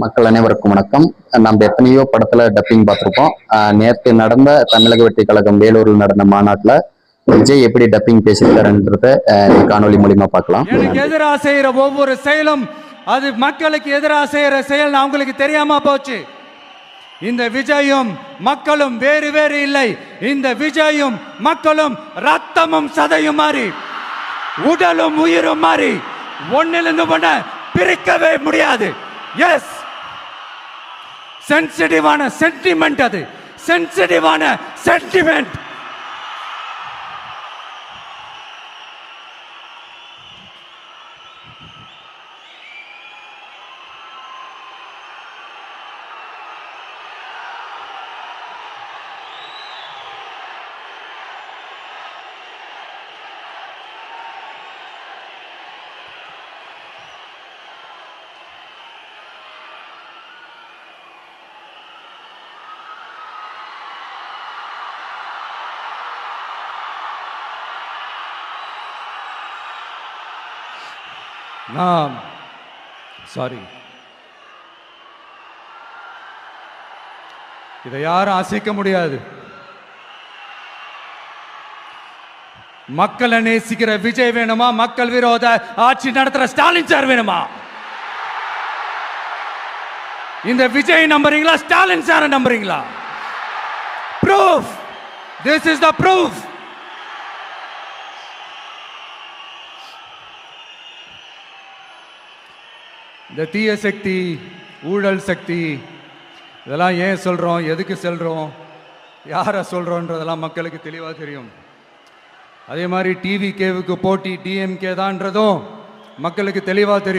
மக்கள் அனைவருக்கும் வணக்கம். நம்ம எத்தனையோ படத்துல டப்பிங் பார்த்திருப்போம். நேற்று நடந்த தமிழக வெற்றி கழகம் வேலூரில் நடந்த மாநாட்டுல விஜய் எப்படி டப்பிங் பேசியிருக்காருன்றத காணொலி மூலியமா பார்க்கலாம். எனக்கு எதிராக செய்யற ஒவ்வொரு செயலும் அது மக்களுக்கு எதிராக செய்யற செயல் அவங்களுக்கு தெரியாம போச்சு. இந்த விஜயும் மக்களும் வேறு வேறு இல்லை. இந்த விஜயும் மக்களும் ரத்தமும் சதையும் மாறி உடலும் உயிரும் மாறி ஒன்னிலிருந்து ஒண்ண பிரிக்கவே முடியாது. எஸ், சென்சிட்டிவான சென்டிமெண்ட், அது சென்சிட்டிவான சென்டிமெண்ட். சாரி, இதை யாரும் அசைக்க முடியாது. மக்களை நேசிக்கிற விஜய் வேணுமா, மக்கள் விரோத ஆட்சி நடத்துற ஸ்டாலின் சார் வேணுமா? இந்த விஜய் நம்புறீங்களா, ஸ்டாலின் சார் நம்புறீங்களா? Proof, this is the proof. இந்த தீய சக்தி, ஊழல் சக்தி, இதெல்லாம் ஏன் சொல்கிறோம், எதுக்கு சொல்கிறோம், யாரை சொல்கிறோன்றதெல்லாம் மக்களுக்கு தெளிவாக தெரியும். அதே மாதிரி டிவி கேவுக்கு போட்டி டிஎம்கே தான்றதும் மக்களுக்கு தெளிவாக தெரியும்.